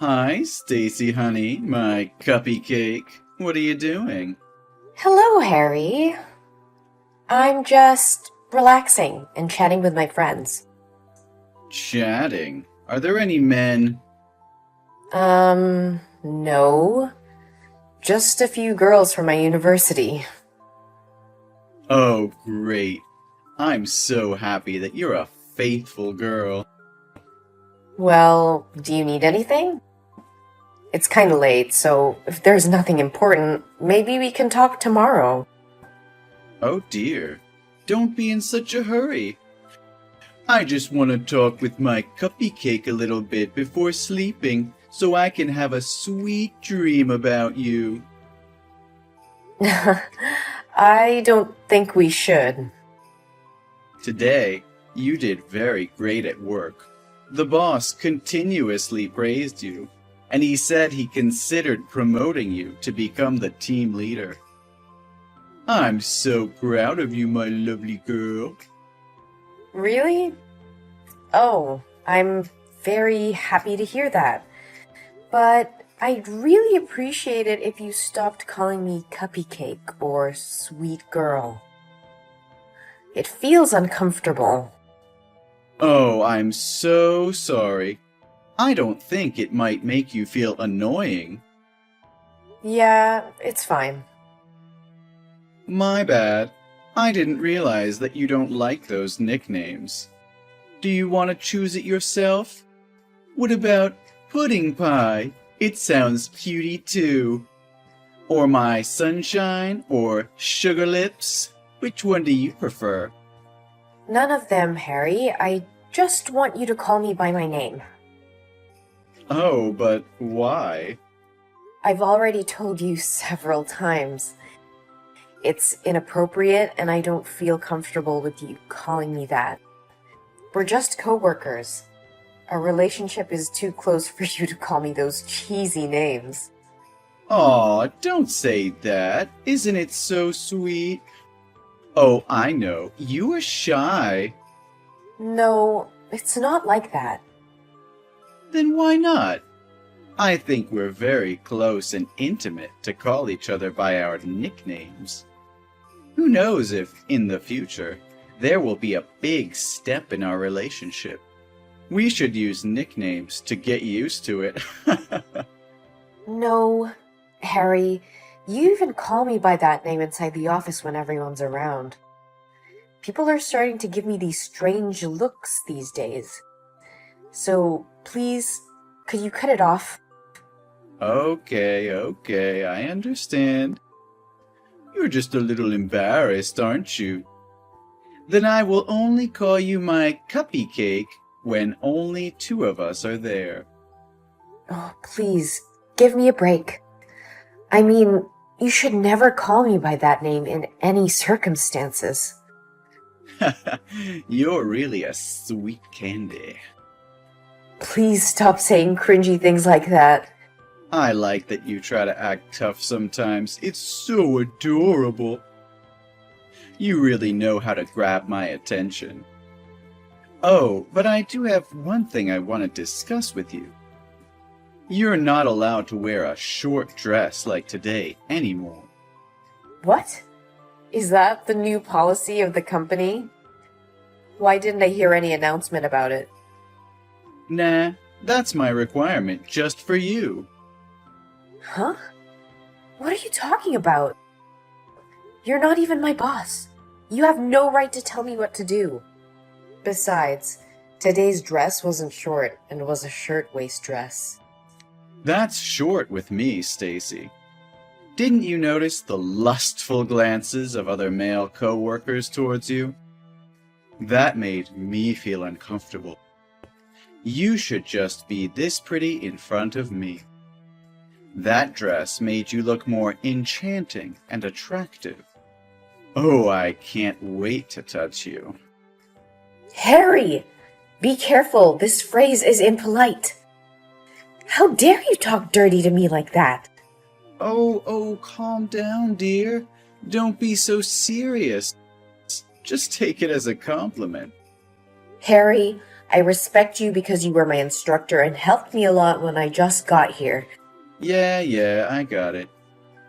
Hi, Stacy, honey, my cuppy cake. What are you doing? Hello, Harry. I'm just relaxing and chatting with my friends. Chatting. Are there any men? No. Just a few girls from my university. Oh, great. I'm so happy that you're a faithful girl. Well, do you need anything? It's kinda late, so if there's nothing important, maybe we can talk tomorrow. Oh dear. Don't be in such a hurry. I just want to talk with my cuppy cake a little bit before sleeping so I can have a sweet dream about you. I don't think we should. Today, you did very great at work. The boss continuously praised you, and he said he considered promoting you to become the team leader. I'm so proud of you, my lovely girl. Really? Oh, I'm very happy to hear that. But I'd really appreciate it if you stopped calling me Cuppy Cake or Sweet Girl. It feels uncomfortable. Oh, I'm so sorry. I don't think it might make you feel annoying. Yeah, it's fine. My bad. I didn't realize that you don't like those nicknames. Do you want to choose it yourself? What about Pudding Pie? It sounds cutie too. Or my Sunshine or Sugar Lips? Which one do you prefer? None of them, Harry. I just want you to call me by my name. Oh, but why? I've already told you several times. It's inappropriate, and I don't feel comfortable with you calling me that. We're just co-workers. Our relationship is too close for you to call me those cheesy names. Aw, don't say that. Isn't it so sweet? Oh, I know. You are shy. No, it's not like that. Then why not? I think we're very close and intimate to call each other by our nicknames. Who knows if, in the future, there will be a big step in our relationship. We should use nicknames to get used to it. No, Harry, you even call me by that name inside the office when everyone's around. People are starting to give me these strange looks these days. So, please, could you cut it off? Okay, I understand. You're just a little embarrassed, aren't you? Then I will only call you my cuppy cake when only two of us are there. Oh, please, give me a break. I mean, you should never call me by that name in any circumstances. You're really a sweet candy. Please stop saying cringy things like that. I like that you try to act tough sometimes. It's so adorable. You really know how to grab my attention. Oh, but I do have one thing I want to discuss with you. You're not allowed to wear a short dress like today anymore. What? Is that the new policy of the company? Why didn't I hear any announcement about it? Nah, that's my requirement just for you. Huh? What are you talking about? You're not even my boss. You have no right to tell me what to do. Besides, today's dress wasn't short and was a shirtwaist dress. That's short with me, Stacy. Didn't you notice the lustful glances of other male co-workers towards you? That made me feel uncomfortable. You should just be this pretty in front of me. That dress made you look more enchanting and attractive. Oh, I can't wait to touch you. Harry! Be careful, this phrase is impolite. How dare you talk dirty to me like that? Oh, calm down, dear. Don't be so serious. Just take it as a compliment. Harry, I respect you because you were my instructor and helped me a lot when I just got here. Yeah, I got it.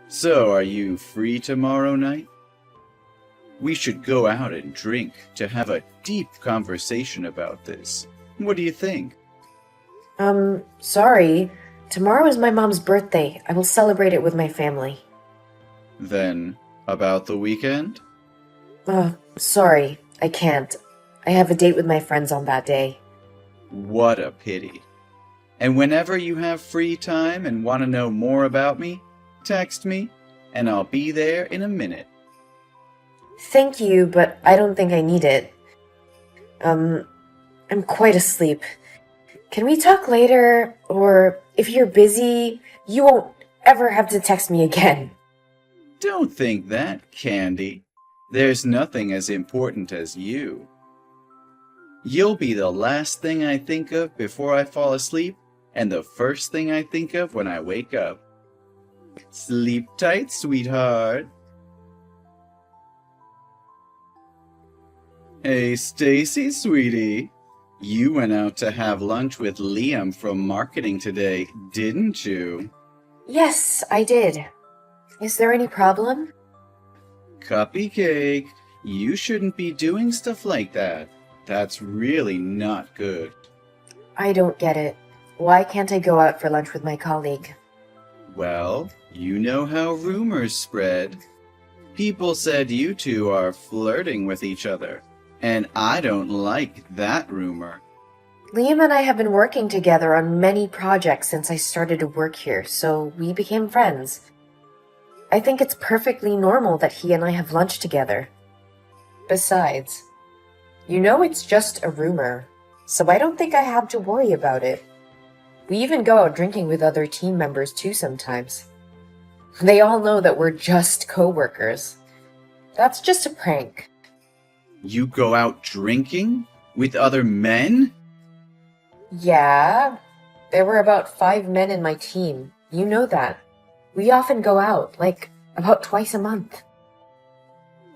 So, are you free tomorrow night? We should go out and drink to have a deep conversation about this. What do you think? Sorry. Tomorrow is my mom's birthday. I will celebrate it with my family. Then, about the weekend? Sorry. I can't. I have a date with my friends on that day. What a pity. And whenever you have free time and want to know more about me, text me, and I'll be there in a minute. Thank you, but I don't think I need it. I'm quite asleep. Can we talk later? Or if you're busy, you won't ever have to text me again. Don't think that, Candy. There's nothing as important as you. You'll be the last thing I think of before I fall asleep, and the first thing I think of when I wake up. Sleep tight, sweetheart. Hey, Stacy, sweetie. You went out to have lunch with Liam from marketing today, didn't you? Yes, I did. Is there any problem? Cupcake, you shouldn't be doing stuff like that. That's really not good. I don't get it. Why can't I go out for lunch with my colleague? Well, you know how rumors spread. People said you two are flirting with each other, and I don't like that rumor. Liam and I have been working together on many projects since I started to work here, so we became friends. I think it's perfectly normal that he and I have lunch together. Besides, you know it's just a rumor, so I don't think I have to worry about it. We even go out drinking with other team members too sometimes. They all know that we're just co-workers. That's just a prank. You go out drinking? With other men? Yeah, there were about 5 men in my team. You know that. We often go out, like about twice a month.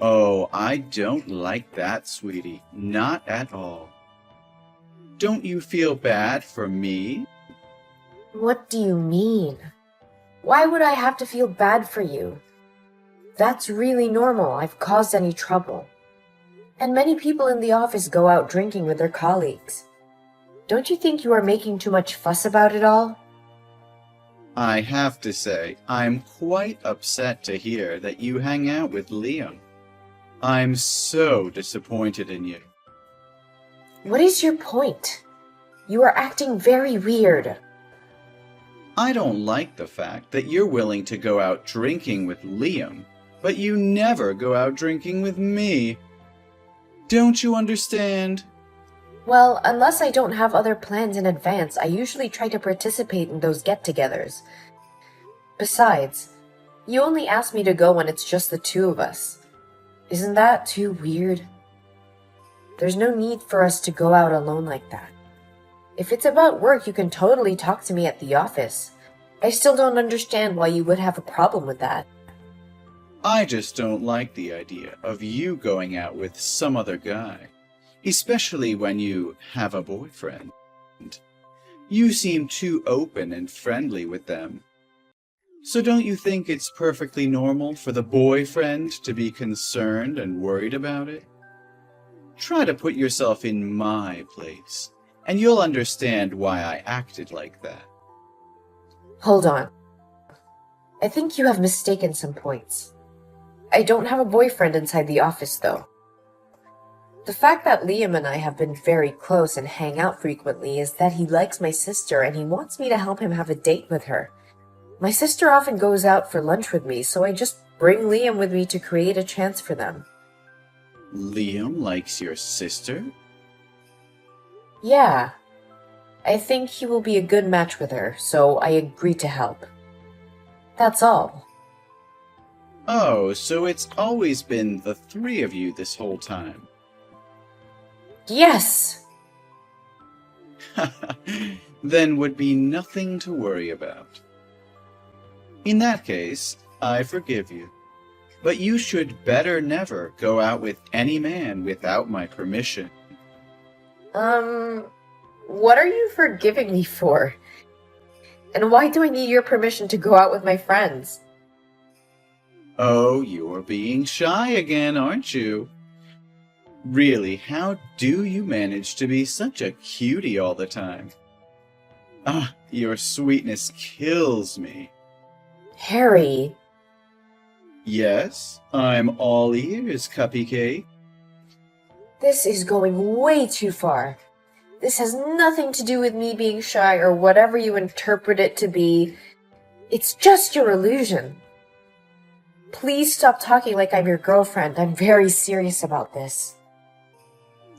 Oh, I don't like that, sweetie. Not at all. Don't you feel bad for me? What do you mean? Why would I have to feel bad for you? That's really normal. I've caused any trouble. And many people in the office go out drinking with their colleagues. Don't you think you are making too much fuss about it all? I have to say, I'm quite upset to hear that you hang out with Liam. I'm so disappointed in you. What is your point? You are acting very weird. I don't like the fact that you're willing to go out drinking with Liam, but you never go out drinking with me. Don't you understand? Well, unless I don't have other plans in advance, I usually try to participate in those get-togethers. Besides, you only ask me to go when it's just the two of us. Isn't that too weird? There's no need for us to go out alone like that. If it's about work, you can totally talk to me at the office. I still don't understand why you would have a problem with that. I just don't like the idea of you going out with some other guy, especially when you have a boyfriend. You seem too open and friendly with them. So don't you think it's perfectly normal for the boyfriend to be concerned and worried about it? Try to put yourself in my place, and you'll understand why I acted like that. Hold on. I think you have mistaken some points. I don't have a boyfriend inside the office, though. The fact that Liam and I have been very close and hang out frequently is that he likes my sister and he wants me to help him have a date with her. My sister often goes out for lunch with me, so I just bring Liam with me to create a chance for them. Liam likes your sister? Yeah. I think he will be a good match with her, so I agreed to help. That's all. Oh, so it's always been the three of you this whole time. Yes! Then would be nothing to worry about. In that case, I forgive you. But you should better never go out with any man without my permission. What are you forgiving me for? And why do I need your permission to go out with my friends? Oh, you're being shy again, aren't you? Really, how do you manage to be such a cutie all the time? Ah, your sweetness kills me. Harry, Yes, I'm all ears, Cupcake. this is going way too far. This has nothing to do with me being shy or whatever you interpret it to be. It's just your illusion. Please stop talking like I'm your girlfriend. I'm very serious about this.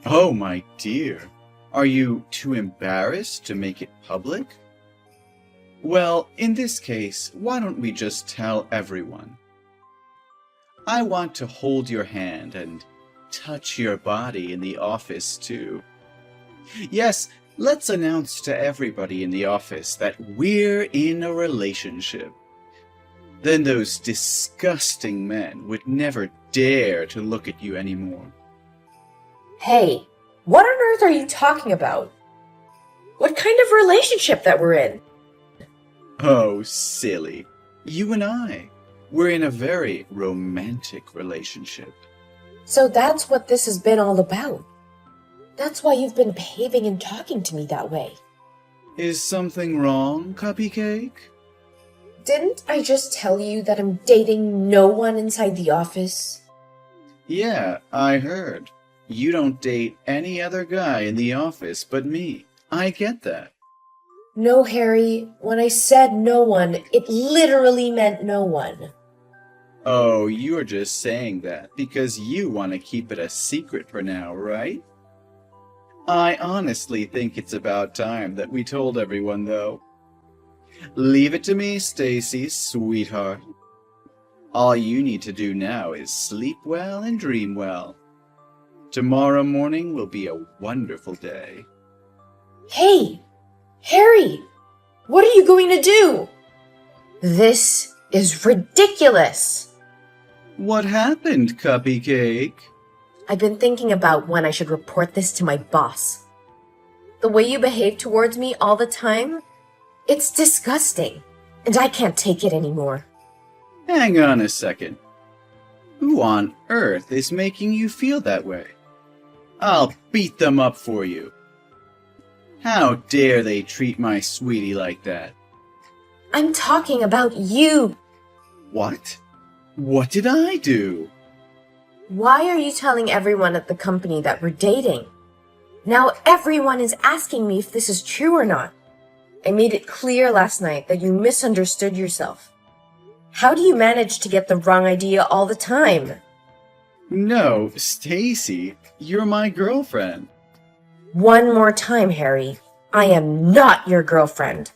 Oh, my dear. Are you too embarrassed to make it public? Well, in this case, why don't we just tell everyone? I want to hold your hand and touch your body in the office, too. Yes, let's announce to everybody in the office that we're in a relationship. Then those disgusting men would never dare to look at you anymore. Hey, what on earth are you talking about? What kind of relationship that we're in? Oh, silly. You and I, we're in a very romantic relationship. So that's what this has been all about. That's why you've been behaving and talking to me that way. Is something wrong, Cupcake? Didn't I just tell you that I'm dating no one inside the office? Yeah, I heard. You don't date any other guy in the office but me. I get that. No, Harry. When I said no one, it literally meant no one. Oh, you're just saying that because you want to keep it a secret for now, right? I honestly think it's about time that we told everyone, though. Leave it to me, Stacy, sweetheart. All you need to do now is sleep well and dream well. Tomorrow morning will be a wonderful day. Hey! Harry! What are you going to do? This is ridiculous! What happened, Cupcake? I've been thinking about when I should report this to my boss. The way you behave towards me all the time, it's disgusting, and I can't take it anymore. Hang on a second. Who on earth is making you feel that way? I'll beat them up for you. How dare they treat my sweetie like that? I'm talking about you. What? What did I do? Why are you telling everyone at the company that we're dating? Now everyone is asking me if this is true or not. I made it clear last night that you misunderstood yourself. How do you manage to get the wrong idea all the time? No, Stacy, you're my girlfriend. One more time, Harry. I am not your girlfriend.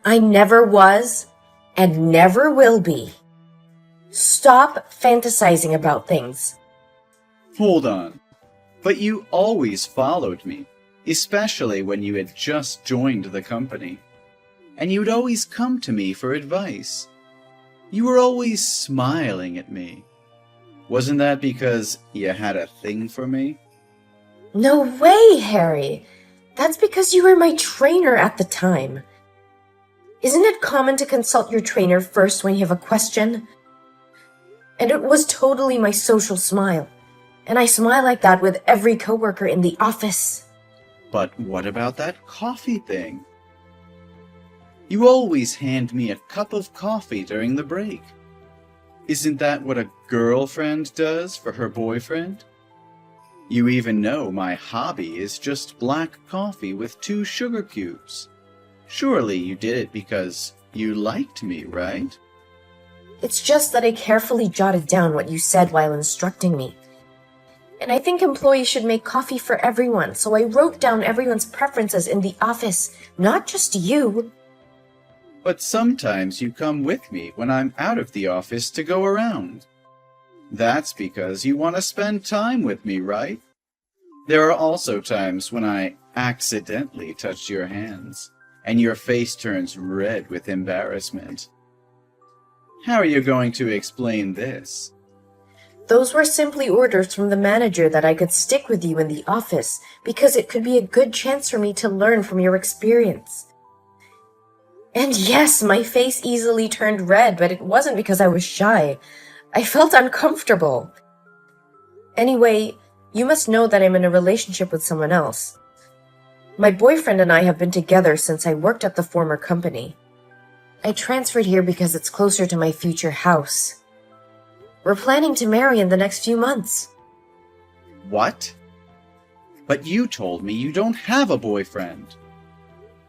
I never was and never will be. Stop fantasizing about things. Hold on. But you always followed me, especially when you had just joined the company. And you'd always come to me for advice. You were always smiling at me. Wasn't that because you had a thing for me? No way, Harry. That's because you were my trainer at the time. Isn't it common to consult your trainer first when you have a question? And it was totally my social smile. And I smile like that with every coworker in the office. But what about that coffee thing? You always hand me a cup of coffee during the break. Isn't that what a girlfriend does for her boyfriend? You even know my hobby is just black coffee with 2 sugar cubes. Surely you did it because you liked me, right? It's just that I carefully jotted down what you said while instructing me. And I think employees should make coffee for everyone, so I wrote down everyone's preferences in the office, not just you. But sometimes you come with me when I'm out of the office to go around. That's because you want to spend time with me, right? There are also times when I accidentally touch your hands, and your face turns red with embarrassment. How are you going to explain this? Those were simply orders from the manager that I could stick with you in the office because it could be a good chance for me to learn from your experience. And yes, my face easily turned red, but it wasn't because I was shy. I felt uncomfortable. Anyway, you must know that I'm in a relationship with someone else. My boyfriend and I have been together since I worked at the former company. I transferred here because it's closer to my future house. We're planning to marry in the next few months. What? But you told me you don't have a boyfriend.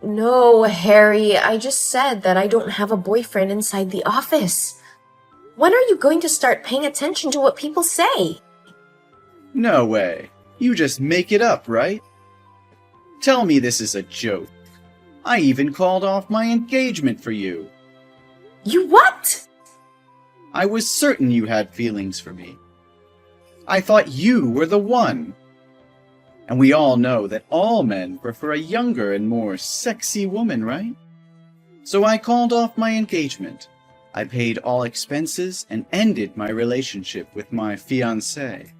No, Harry, I just said that I don't have a boyfriend inside the office. When are you going to start paying attention to what people say? No way. You just make it up, right? Tell me this is a joke. I even called off my engagement for you. You what? I was certain you had feelings for me. I thought you were the one. And we all know that all men prefer a younger and more sexy woman, right? So I called off my engagement. I paid all expenses and ended my relationship with my fiancée.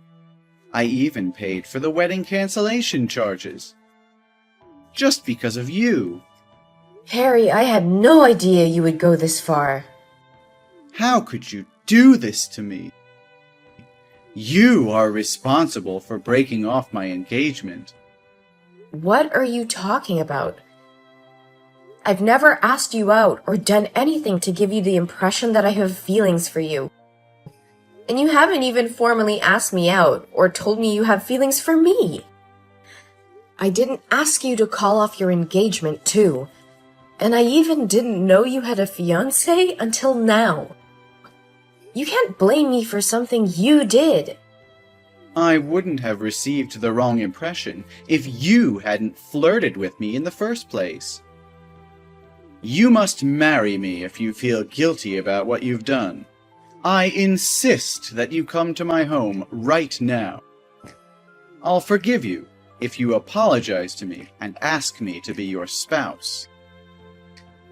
I even paid for the wedding cancellation charges. Just because of you. Harry, I had no idea you would go this far. How could you do this to me? You are responsible for breaking off my engagement. What are you talking about? I've never asked you out or done anything to give you the impression that I have feelings for you. And you haven't even formally asked me out or told me you have feelings for me. I didn't ask you to call off your engagement, too. And I even didn't know you had a fiancé until now. You can't blame me for something you did. I wouldn't have received the wrong impression if you hadn't flirted with me in the first place. You must marry me if you feel guilty about what you've done. I insist that you come to my home right now. I'll forgive you if you apologize to me and ask me to be your spouse.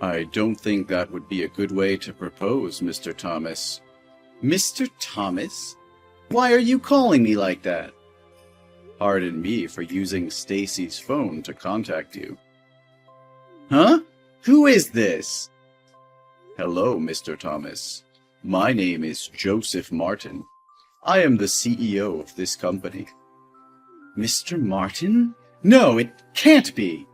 I don't think that would be a good way to propose, Mr. Thomas. Mr. Thomas? Why are you calling me like that? Pardon me for using Stacy's phone to contact you. Huh? Who is this? Hello, Mr. Thomas. My name is Joseph Martin. I am the CEO of this company. Mr. Martin? No, it can't be!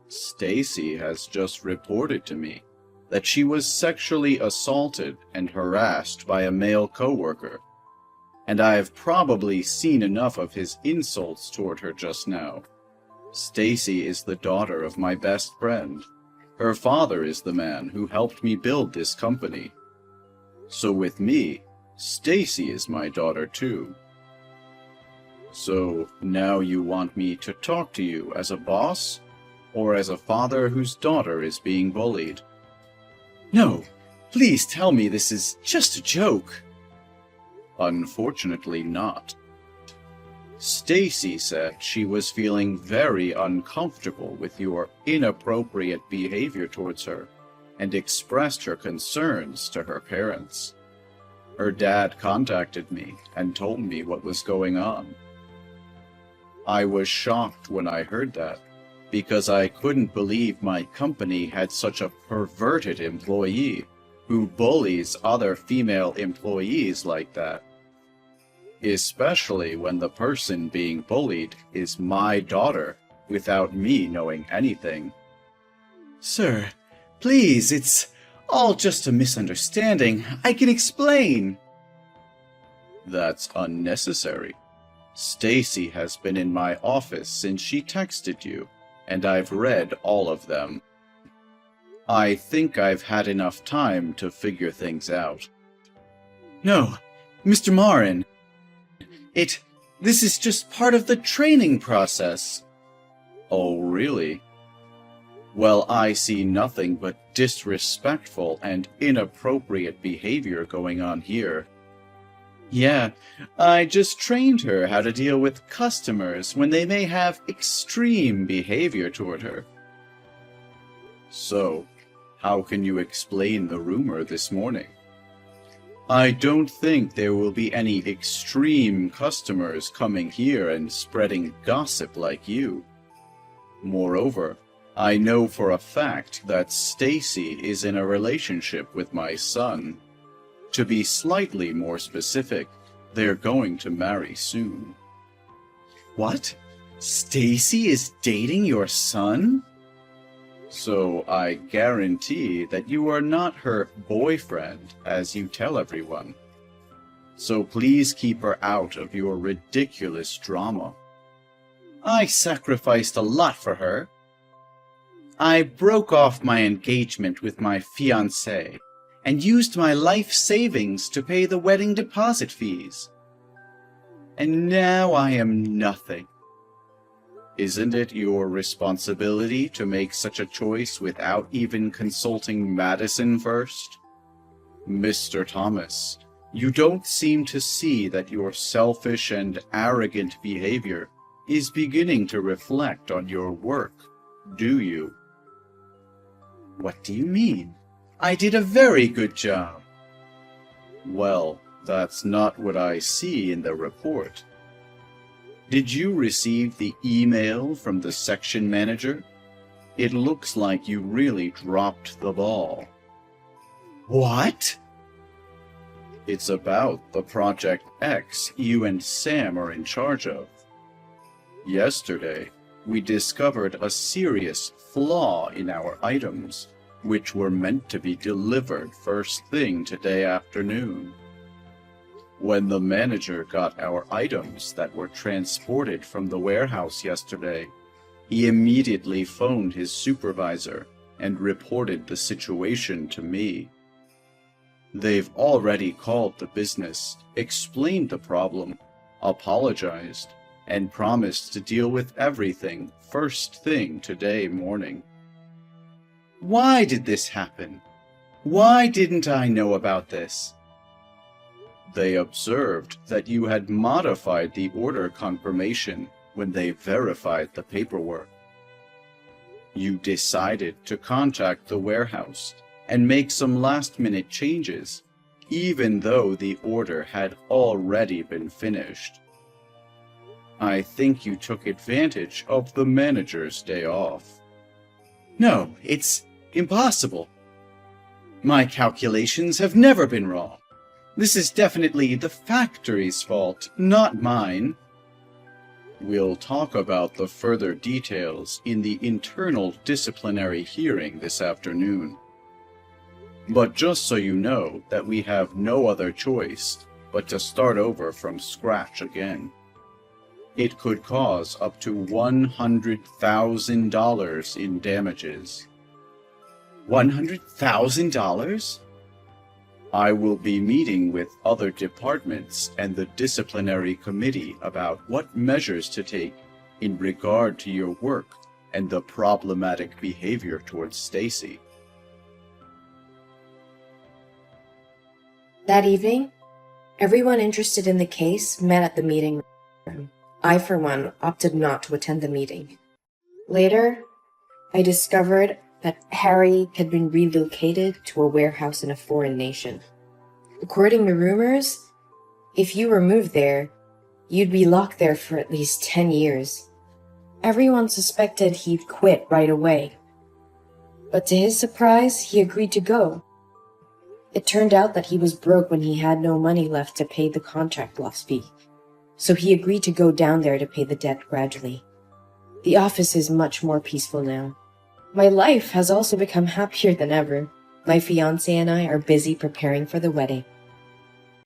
Stacy has just reported to me that she was sexually assaulted and harassed by a male coworker, and I have probably seen enough of his insults toward her just now. Stacy is the daughter of my best friend. Her father is the man who helped me build this company. So with me, Stacy is my daughter too. So now you want me to talk to you as a boss, or as a father whose daughter is being bullied? No, please tell me this is just a joke. Unfortunately not. Stacy said she was feeling very uncomfortable with your inappropriate behavior towards her and expressed her concerns to her parents. Her dad contacted me and told me what was going on. I was shocked when I heard that, because I couldn't believe my company had such a perverted employee who bullies other female employees like that. Especially when the person being bullied is my daughter, without me knowing anything. Sir, please, it's all just a misunderstanding. I can explain. That's unnecessary. Stacy has been in my office since she texted you, and I've read all of them. I think I've had enough time to figure things out. No, Mr. Marin. This is just part of the training process. Oh, really? Well, I see nothing but disrespectful and inappropriate behavior going on here. Yeah, I just trained her how to deal with customers when they may have extreme behavior toward her. So, how can you explain the rumor this morning? I don't think there will be any extreme customers coming here and spreading gossip like you. Moreover, I know for a fact that Stacy is in a relationship with my son. To be slightly more specific, they're going to marry soon. What? Stacy is dating your son? So I guarantee that you are not her boyfriend, as you tell everyone. So please keep her out of your ridiculous drama. I sacrificed a lot for her. I broke off my engagement with my fiancé and used my life savings to pay the wedding deposit fees. And now I am nothing. Isn't it your responsibility to make such a choice without even consulting Madison first? Mr. Thomas, you don't seem to see that your selfish and arrogant behavior is beginning to reflect on your work, do you? What do you mean? I did a very good job. Well, that's not what I see in the report. Did you receive the email from the section manager? It looks like you really dropped the ball. What? It's about the Project X you and Sam are in charge of. Yesterday, we discovered a serious flaw in our items, which were meant to be delivered first thing today afternoon. When the manager got our items that were transported from the warehouse yesterday, he immediately phoned his supervisor and reported the situation to me. They've already called the business, explained the problem, apologized, and promised to deal with everything first thing today morning. Why did this happen? Why didn't I know about this? They observed that you had modified the order confirmation when they verified the paperwork. You decided to contact the warehouse and make some last-minute changes, even though the order had already been finished. I think you took advantage of the manager's day off. No, it's impossible. My calculations have never been wrong. This is definitely the factory's fault, not mine. We'll talk about the further details in the internal disciplinary hearing this afternoon. But just so you know that we have no other choice but to start over from scratch again. It could cause up to $100,000 in damages. $100,000? I will be meeting with other departments and the disciplinary committee about what measures to take in regard to your work and the problematic behavior towards Stacy. That evening, everyone interested in the case met at the meeting room. I, for one, opted not to attend the meeting. Later, I discovered that Harry had been relocated to a warehouse in a foreign nation. According to rumors, if you were moved there, you'd be locked there for at least 10 years. Everyone suspected he'd quit right away. But to his surprise, he agreed to go. It turned out that he was broke when he had no money left to pay the contract loss fee, so he agreed to go down there to pay the debt gradually. The office is much more peaceful now. My life has also become happier than ever. My fiancé and I are busy preparing for the wedding.